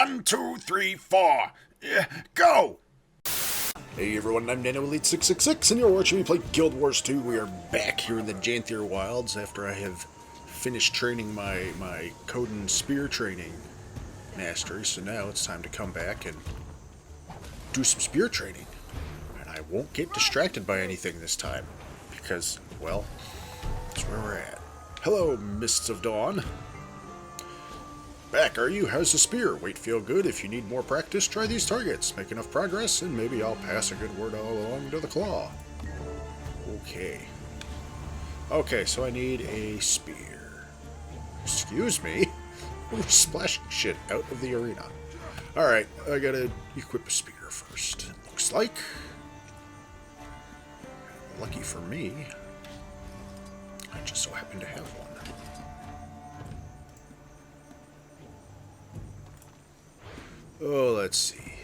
1, 2, 3, 4. Go! Hey everyone, I'm NanoElite666, and you're watching me play Guild Wars 2. We are back here in the Janthir Wilds after I have finished training my Coden Spear training mastery, so now it's time to come back and do some spear training. And I won't get distracted by anything this time, because, well, that's where we're at. Hello, Mists of Dawn. Back, are you? How's the spear? Weight feel good? If you need more practice, try these targets. Make enough progress, and maybe I'll pass a good word all along to the claw. Okay. Okay, so I need a spear. Excuse me? We're splashing shit out of the arena. Alright, I gotta equip a spear first. It looks like. Lucky for me, I just so happen to have one. Oh, let's see.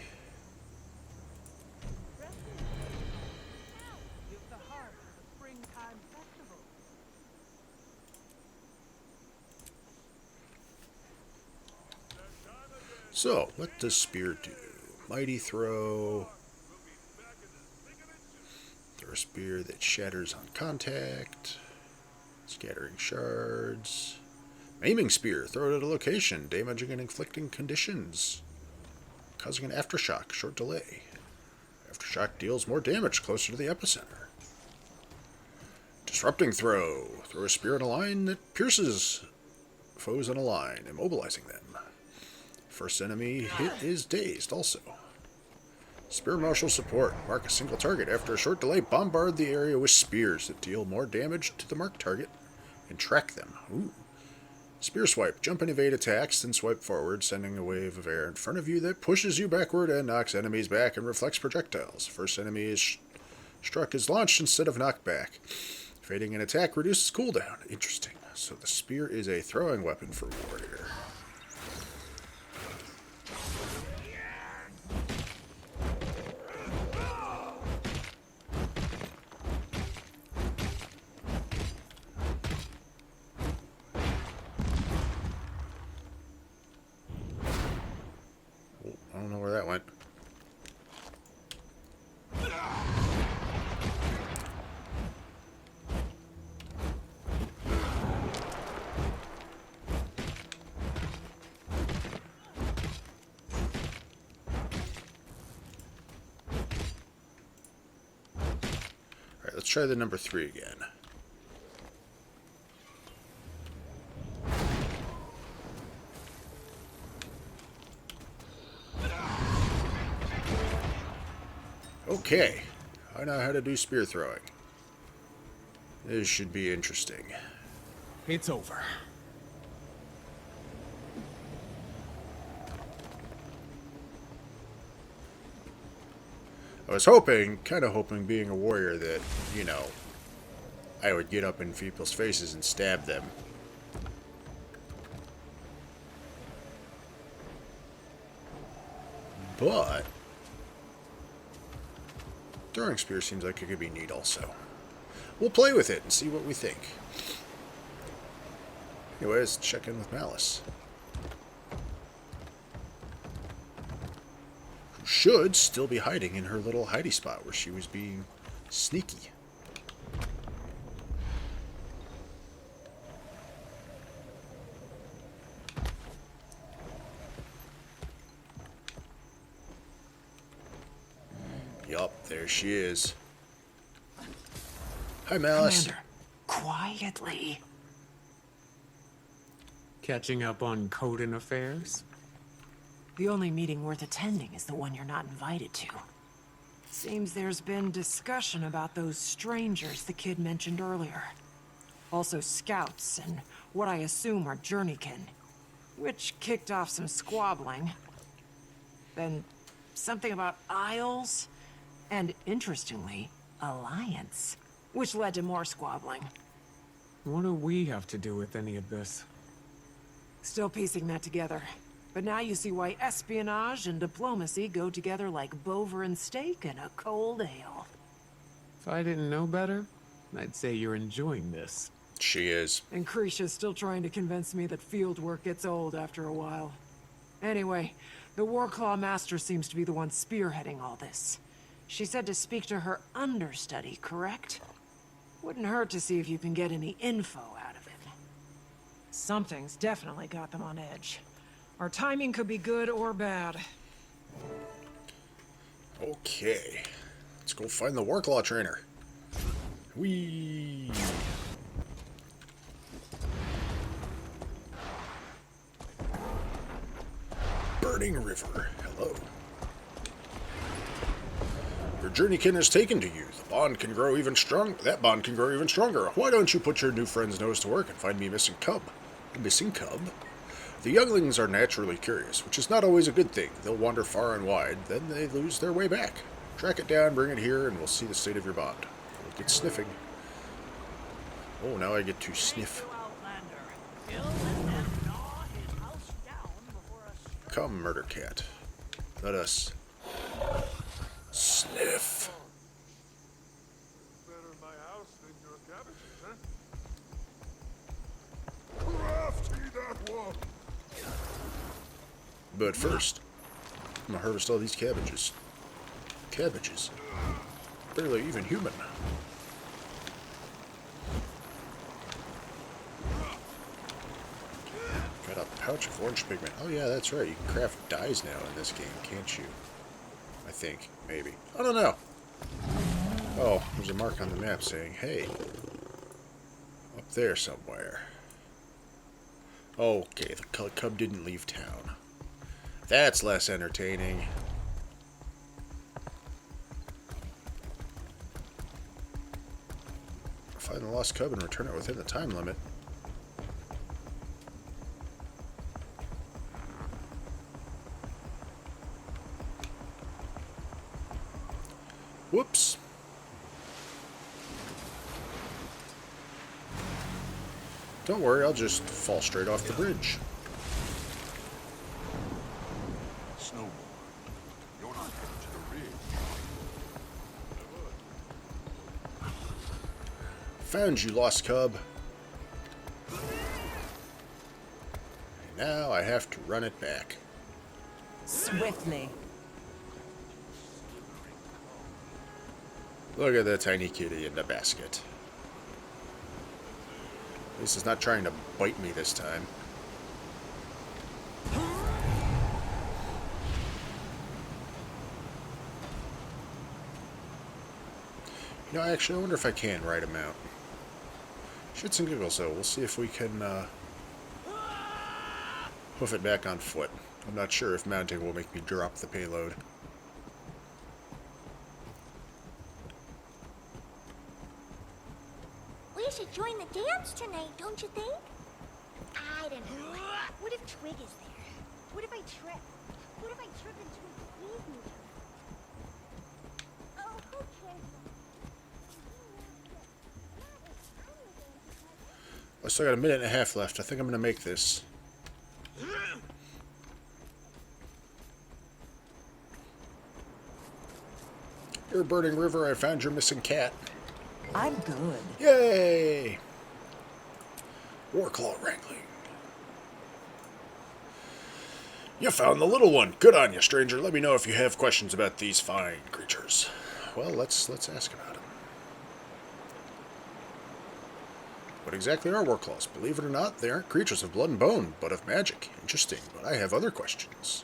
So, what does spear do? Mighty throw. Throw a spear that shatters on contact. Scattering shards. Maiming spear. Throw it at a location. Damaging and inflicting conditions. Causing an aftershock, short delay. Aftershock deals more damage closer to the epicenter. Disrupting throw. Throw a spear in a line that pierces foes in a line, immobilizing them. First enemy hit is dazed also. Spear marshal support. Mark a single target. After a short delay, bombard the area with spears that deal more damage to the marked target and track them. Ooh. Spear swipe. Jump and evade attacks, then swipe forward, sending a wave of air in front of you that pushes you backward and knocks enemies back and reflects projectiles. First enemy is struck is launched instead of knocked back. Fading an attack reduces cooldown. Interesting. So the spear is a throwing weapon for warrior. I don't know where that went. Alright, let's try the number 3 again. Okay, I know how to do spear throwing. This should be interesting. It's over. I was hoping, kind of hoping, being a warrior, that, you know, I would get up in people's faces and stab them. But throwing spear seems like it could be neat also. We'll play with it and see what we think. Anyways, check in with Malice. Who should still be hiding in her little hidey spot where she was being sneaky. Yup, there she is. Hi, Malice. Commander, quietly. Catching up on Coden affairs? The only meeting worth attending is the one you're not invited to. Seems there's been discussion about those strangers the kid mentioned earlier. Also scouts and what I assume are journeykin, which kicked off some squabbling. Then something about isles, and interestingly, alliance, which led to more squabbling. What do we have to do with any of this? Still piecing that together. But now you see why espionage and diplomacy go together like Bover and steak and a cold ale. If I didn't know better, I'd say you're enjoying this. She is. And Krisha's still trying to convince me that field work gets old after a while. Anyway, The Warclaw Master seems to be the one spearheading all this. She said to speak to her understudy, correct? Wouldn't hurt to see if you can get any info out of it. Something's definitely got them on edge. Our timing could be good or bad. Okay. Let's go find the Warclaw trainer. Whee! Burning River. Hello. Your journeykin is taken to you. The bond can grow even strong. That bond can grow even stronger. Why don't you put your new friend's nose to work and find me a missing cub? A missing cub? The younglings are naturally curious, which is not always a good thing. They'll wander far and wide, then they lose their way back. Track it down, bring it here, and we'll see the state of your bond. We'll get sniffing. Oh, now I get to sniff. Come, murder cat. Let us sniff. Better my house than your cabbages, huh? Crafty that one! But first, I'm gonna harvest all these cabbages. Cabbages. Barely even human. Got a pouch of orange pigment. Oh yeah, that's right. You can craft dyes now in this game, can't you? I think. Maybe. I don't know. Oh, there's a mark on the map saying, hey. Up there somewhere. Okay, the cub didn't leave town. That's less entertaining. Find the lost cub and return it within the time limit. Whoops. Don't worry, I'll just fall straight off the bridge. Snowball, you're not headed to the ridge. Found you, lost cub. And now I have to run it back. Swiftly. Look at that tiny kitty in the basket. At least it's not trying to bite me this time. You know, actually, I wonder if I can ride him out. Shits and giggles, though. We'll see if we can hoof it back on foot. I'm not sure if mounting will make me drop the payload. We should join the dance tonight, don't you think? I don't know. What if Twig is there? What if I trip? What if I trip and Twig sees me? Oh, who cares? I still got a minute and a half left. I think I'm going to make this. Here, Burning River, I found your missing cat. I'm good. Yay! Warclaw wrangling. You found the little one. Good on you, stranger. Let me know if you have questions about these fine creatures. Well, let's ask about them. What exactly are Warclaws? Believe it or not, they aren't creatures of blood and bone, but of magic. Interesting, but I have other questions.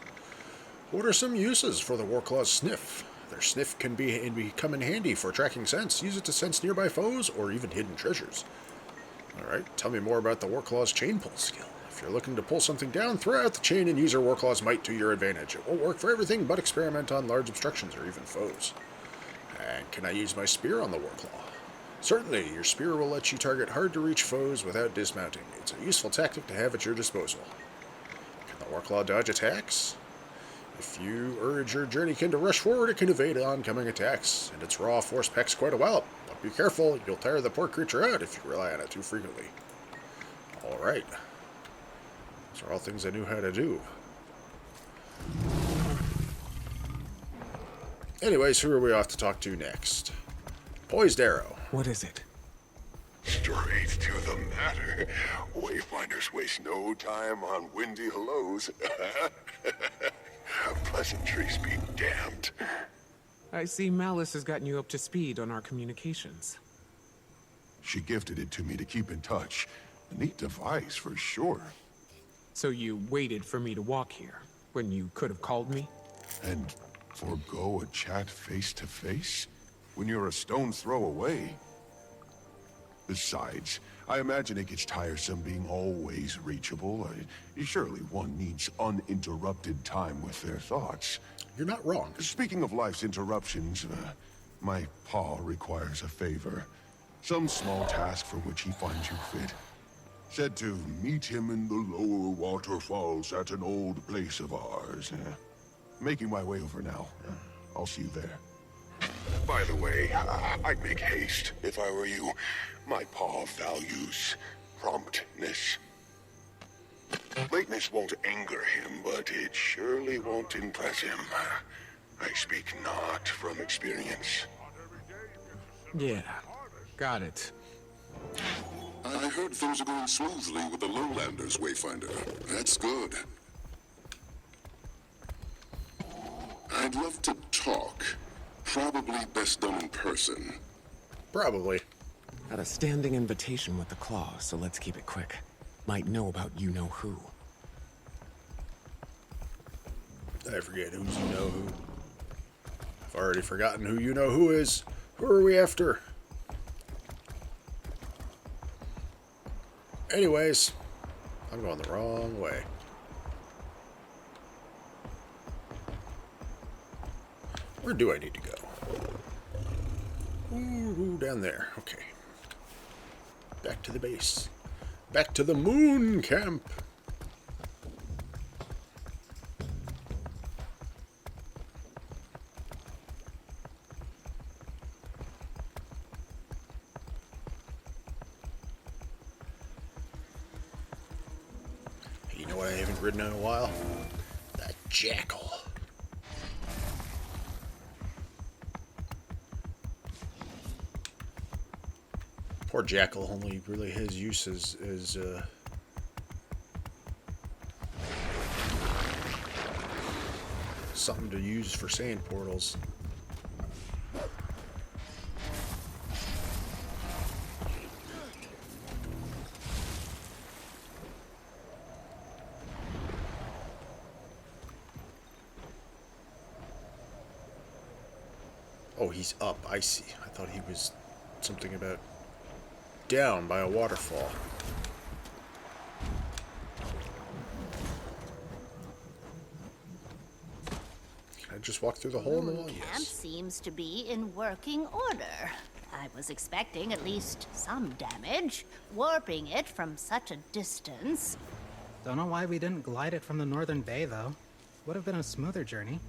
What are some uses for the Warclaw's sniff? Their sniff can become in handy for tracking scents. Use it to sense nearby foes or even hidden treasures. Alright, tell me more about the Warclaw's chain pull skill. If you're looking to pull something down, throw out the chain and use your Warclaw's might to your advantage. It won't work for everything, but experiment on large obstructions or even foes. And can I use my spear on the Warclaw? Certainly, your spear will let you target hard-to-reach foes without dismounting. It's a useful tactic to have at your disposal. Can the Warclaw dodge attacks? If you urge your journeykin to rush forward, it can evade oncoming attacks, and its raw force packs quite a wallop. But be careful, you'll tire the poor creature out if you rely on it too frequently. Alright. Those are all things I knew how to do. Anyways, who are we off to talk to next? Poised Arrow. What is it? Straight to the matter. Wayfinders waste no time on windy hellos. pleasantries be damned. I see Malice has gotten you up to speed on our communications. She gifted it to me to keep in touch. A neat device, for sure. So you waited for me to walk here, when you could have called me? And forego a chat face to face? When you're a stone's throw away? Besides, I imagine it gets tiresome being always reachable. Surely one needs uninterrupted time with their thoughts. You're not wrong. Speaking of life's interruptions, my paw requires a favor. Some small task for which he finds you fit. Said to meet him in the lower waterfalls at an old place of ours. Making my way over now. I'll see you there. By the way, I'd make haste if I were you. My paw values promptness. Lateness won't anger him, but it surely won't impress him. I speak not from experience. Yeah, got it. I heard things are going smoothly with the Lowlanders, Wayfinder. That's good. I'd love to talk. Probably best done in person. Probably. Got a standing invitation with the Claw, so let's keep it quick. Might know about you-know-who. I forget who's you-know-who. I've already forgotten who you-know-who is. Who are we after? Anyways, I'm going the wrong way. Where do I need to go? Ooh, down there. Okay. Back to the base. Back to the moon camp. Hey, you know what I haven't ridden in a while? That jackal. Poor jackal, only really his use is something to use for sand portals. Oh, he's up. I see. I thought he was something about down by a waterfall. Can I just walk through the hole in the wall? Camp Yes. seems to be in working order. I was expecting at least some damage, warping it from such a distance. Don't know why we didn't glide it from the northern bay, though. Would have been a smoother journey.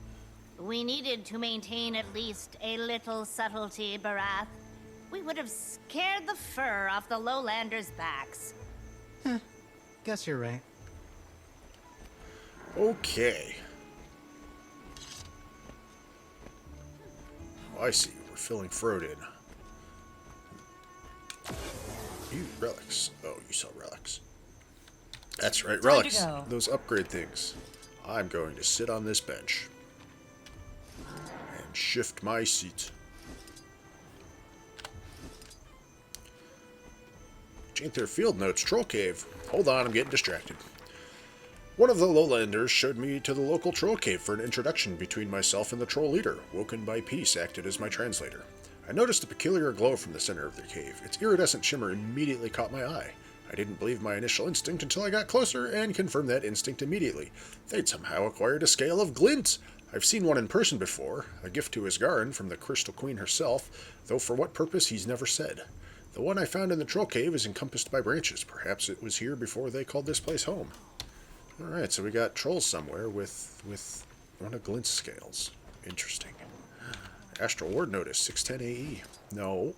We needed to maintain at least a little subtlety, Barath. We would have scared the fur off the lowlanders' backs. Guess you're right. Okay. Oh, I see. We're filling Frode in. Ooh, relics. Oh, you sell relics. That's right, relics. go. Those upgrade things. I'm going to sit on this bench. And shift my seat. Janthir Field Notes, Troll Cave. Hold on, I'm getting distracted. One of the lowlanders showed me to the local troll cave for an introduction between myself and the troll leader. Woken by Peace acted as my translator. I noticed a peculiar glow from the center of the cave. Its iridescent shimmer immediately caught my eye. I didn't believe my initial instinct until I got closer and confirmed that instinct immediately. They'd somehow acquired a scale of glint. I've seen one in person before, a gift to Isgarin from the Crystal Queen herself, though for what purpose he's never said. The one I found in the troll cave is encompassed by branches. Perhaps it was here before they called this place home. Alright, so we got trolls somewhere with one of Glint's scales. Interesting. Astral Ward Notice, 610 AE. No.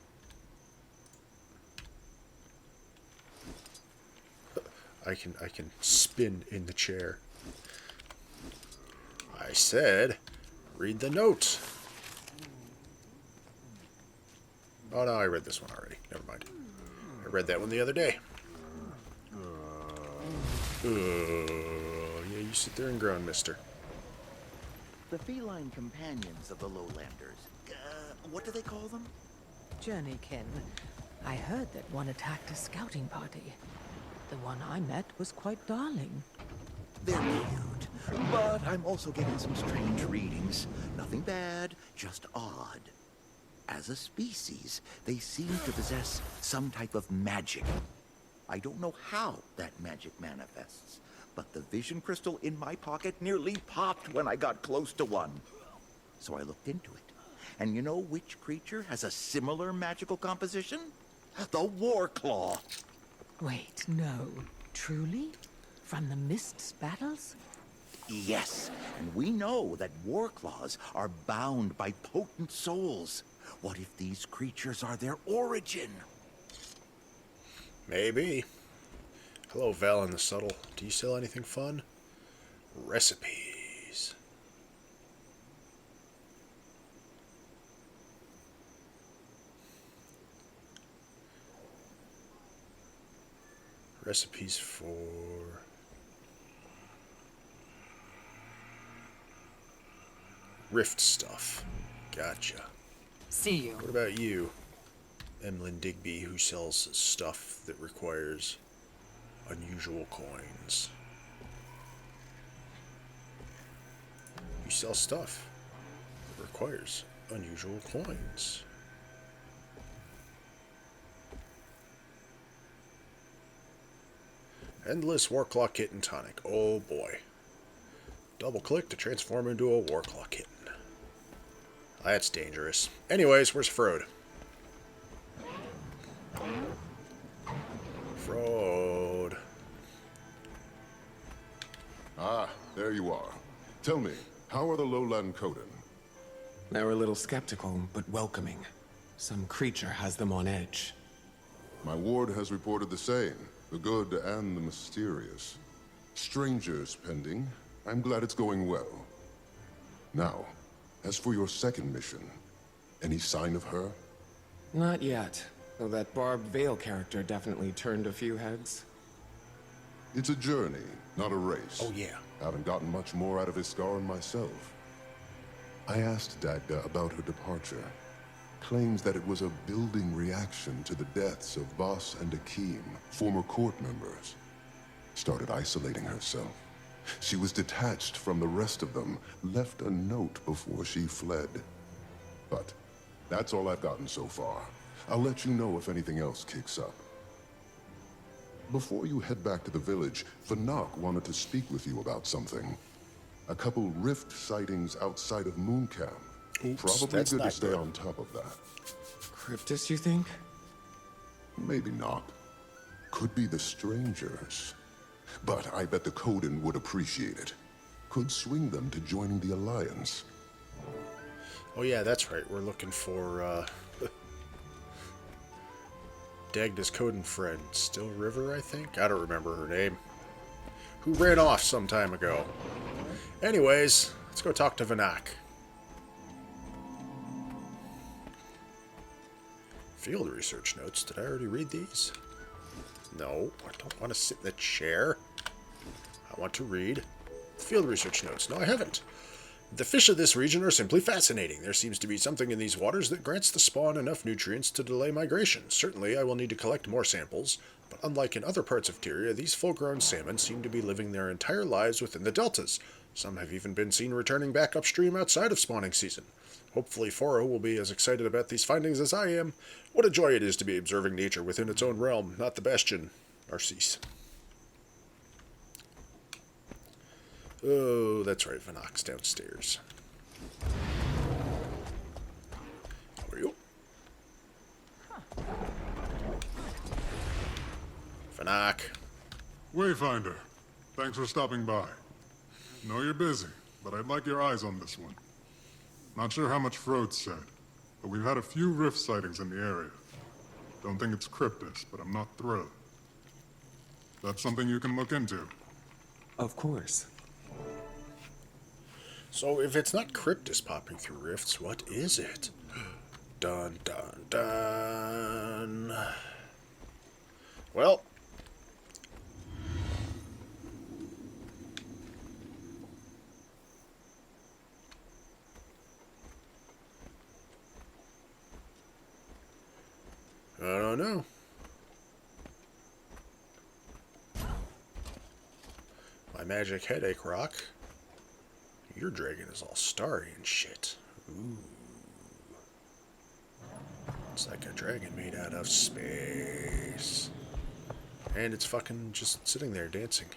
I can spin in the chair. I said, read the note. Oh no, I read this one already. Never mind. I read that one the other day. Yeah, you sit there and groan, mister. The feline companions of the lowlanders. What do they call them? Journeykin. I heard that one attacked a scouting party. The one I met was quite darling. They're cute, but I'm also getting some strange readings. Nothing bad, just odd. As a species, they seem to possess some type of magic. I don't know how that magic manifests, but the vision crystal in my pocket nearly popped when I got close to one. So I looked into it. And you know which creature has a similar magical composition? The Warclaw. Wait, no. Truly? From the Mist's battles? Yes, and we know that Warclaws are bound by potent souls. What if these creatures are their origin? Maybe. Hello, Val in the Subtle. Do you sell anything fun? Recipes. Recipes for... Rift stuff. Gotcha. See you. What about you, Emlyn Digby, who sells stuff that requires unusual coins? You sell stuff that requires unusual coins. Endless Warclaw Kitten Tonic. Oh boy. Double click to transform into a Warclaw Kitten. That's dangerous. Anyways, where's Frode? Frode. Ah, there you are. Tell me, how are the lowland Coden? They're a little skeptical, but welcoming. Some creature has them on edge. My ward has reported the same. The good and the mysterious. Strangers pending. I'm glad it's going well. Now, as for your second mission, any sign of her? Not yet, though that Barbed Veil character definitely turned a few heads. It's a journey, not a race. Oh yeah. Haven't gotten much more out of Iskaran myself. I asked Dagda about her departure. Claims that it was a building reaction to the deaths of Boss and Akeem, former court members. Started isolating herself. She was detached from the rest of them, left a note before she fled. But that's all I've gotten so far. I'll let you know if anything else kicks up. Before you head back to the village, Fanak wanted to speak with you about something. A couple rift sightings outside of Mooncamp. Oops, Probably that's good to not stay good. on top of that. Cryptus, you think? Maybe not. Could be the strangers. But I bet the Coden would appreciate it. Could swing them to joining the Alliance. Oh yeah, that's right. We're looking for Dagda's Coden friend. Still River, I think? I don't remember her name. Who ran off some time ago. Anyways, let's go talk to Vanak. Field research notes. Did I already read these? No, I don't want to sit in the chair. I want to read field research notes. No, I haven't. The fish of this region are simply fascinating. There seems to be something in these waters that grants the spawn enough nutrients to delay migration. Certainly, I will need to collect more samples, but unlike in other parts of Tyria, these full-grown salmon seem to be living their entire lives within the deltas. Some have even been seen returning back upstream outside of spawning season. Hopefully Foro will be as excited about these findings as I am. What a joy it is to be observing nature within its own realm, not the Bastion. Arceus. Oh, that's right, Vanok's downstairs. How are you? Vanok. Wayfinder, thanks for stopping by. Know you're busy, but I'd like your eyes on this one. Not sure how much Frode said, but we've had a few rift sightings in the area. Don't think it's Cryptus, but I'm not thrilled. That's something you can look into. Of course. So if it's not Cryptus popping through rifts, what is it? Dun dun dun. Well. no. My magic headache rock. Your dragon is all starry and shit. Ooh. It's like a dragon made out of space. And it's fucking just sitting there dancing.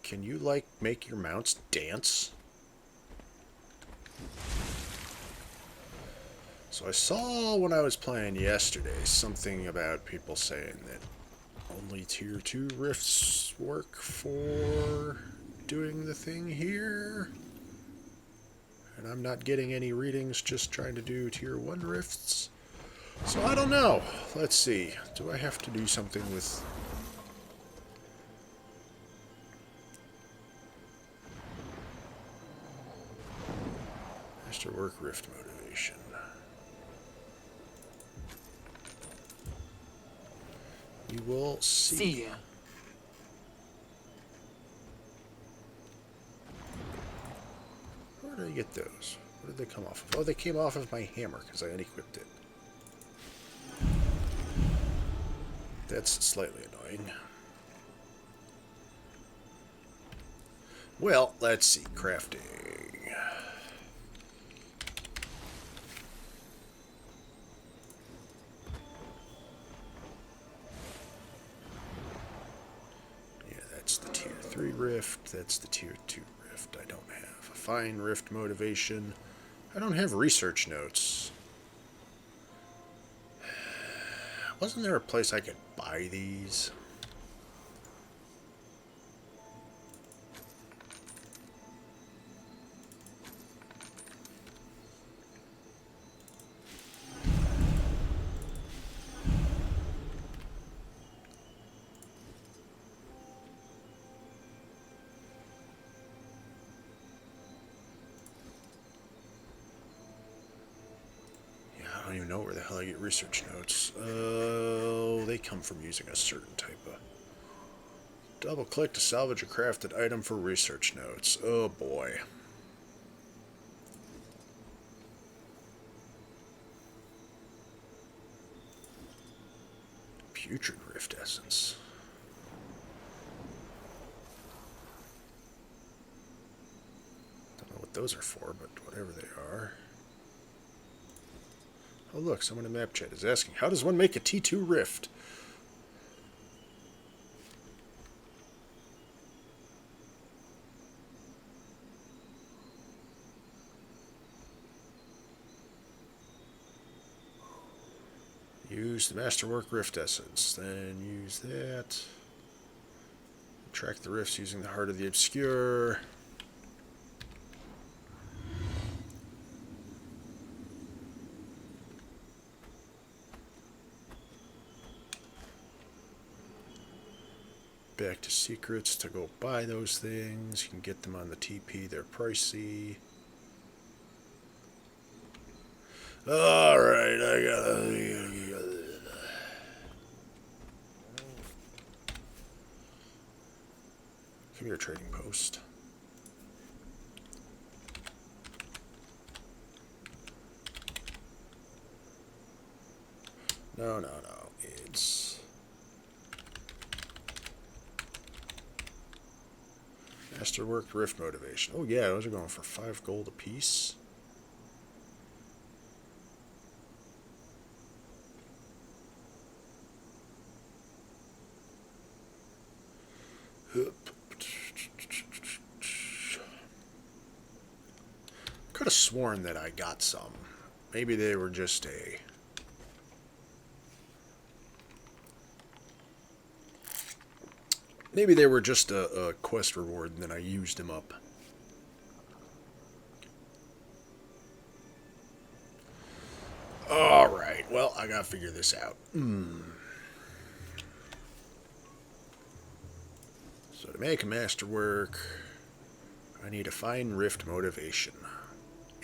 Can you, like, make your mounts dance? So I saw when I was playing yesterday something about people saying that only tier 2 rifts work for doing the thing here. And I'm not getting any readings, just trying to do tier 1 rifts. So I don't know. Let's see. Do I have to do something with... Masterwork rift motivation. We will see. See ya. Where did I get those? Where did they come off of? Oh, they came off of my hammer because I unequipped it. That's slightly annoying. Well, let's see. Crafting. Yeah, that's the tier 3 rift. That's the tier 2 rift. I don't have a fine rift motivation. I don't have research notes. Wasn't there a place I could buy these? I don't even know where the hell I get research notes. Oh, they come from using a certain type of... Double click to salvage a crafted item for research notes. Oh boy. Putrid Rift Essence. Don't know what those are for, but whatever they are. Oh look, someone in map chat is asking, how does one make a T2 rift? Use the Masterwork Rift Essence, then use that. Track the rifts using the Heart of the Obscure. Back to secrets to go buy those things. You can get them on the TP, they're pricey. Alright, I gotta... Come here, trading post. No, it's... Masterwork Rift Motivation. Oh yeah, those are going for 5 gold a piece. Could have sworn that I got some. Maybe they were just a... Maybe they were just a quest reward and then I used them up. Alright, well, I gotta figure this out. So to make a masterwork, I need a fine rift motivation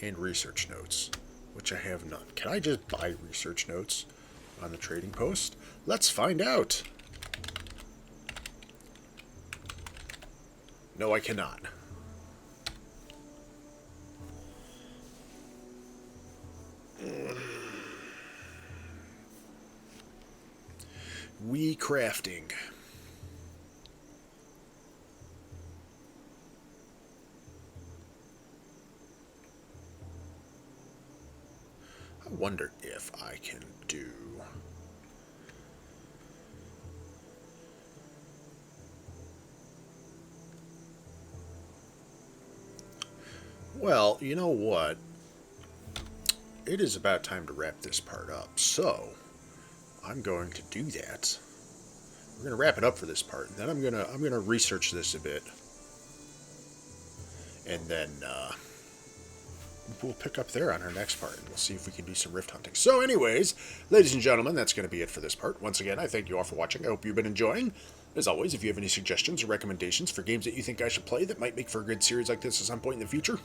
and research notes, which I have none. Can I just buy research notes on the trading post? Let's find out. No, I cannot. crafting. I wonder if I can do... Well, you know what? It is about time to wrap this part up, so I'm going to do that. We're going to wrap it up for this part, and then I'm gonna research this a bit, and then we'll pick up there on our next part, and we'll see if we can do some rift hunting. So, anyways, ladies and gentlemen, that's going to be it for this part. Once again, I thank you all for watching. I hope you've been enjoying. As always, if you have any suggestions or recommendations for games that you think I should play that might make for a good series like this at some point in the future,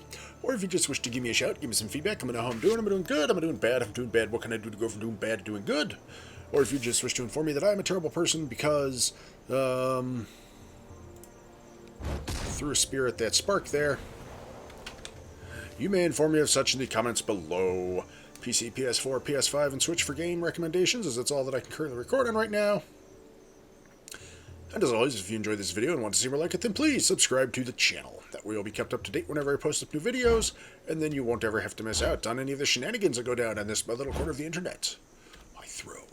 or if you just wish to give me a shout, give me some feedback, let me know how I'm doing. Am I doing good? Am I doing bad? If I'm doing bad, what can I do to go from doing bad to doing good? Or if you just wish to inform me that I'm a terrible person because, threw a spear at that spark there, you may inform me of such in the comments below. PC, PS4, PS5, and Switch for game recommendations, as that's all that I can currently record on right now. And as always, if you enjoyed this video and want to see more like it, then please subscribe to the channel. That way you'll be kept up to date whenever I post up new videos, and then you won't ever have to miss out on any of the shenanigans that go down on this my little corner of the internet. My throw.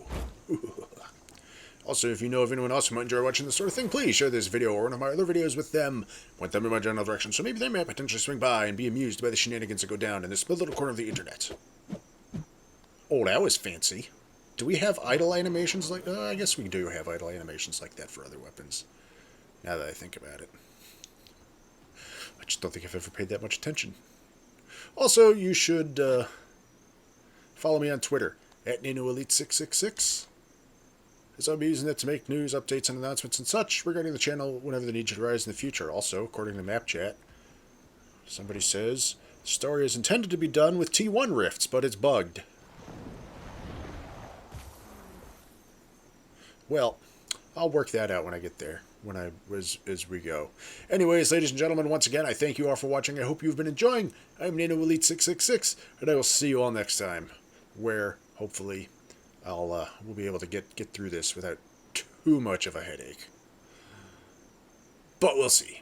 Also, if you know of anyone else who might enjoy watching this sort of thing, please share this video or one of my other videos with them. Point them in my general direction, so maybe they may potentially swing by and be amused by the shenanigans that go down in this little corner of the internet. Oh, that was fancy. Do we have idle animations like... I guess we do have idle animations like that for other weapons, now that I think about it. I just don't think I've ever paid that much attention. Also, you should follow me on Twitter, at NanoElite666. As I'll be using it to make news, updates, and announcements and such regarding the channel whenever the need should arise in the future. Also, according to Map Chat, somebody says, the story is intended to be done with T1 rifts, but it's bugged. Well, I'll work that out when I get there, as we go. Anyways, ladies and gentlemen, once again, I thank you all for watching. I hope you've been enjoying. I'm NanoElite666, and I will see you all next time, where, hopefully, we'll be able to get through this without too much of a headache. But we'll see.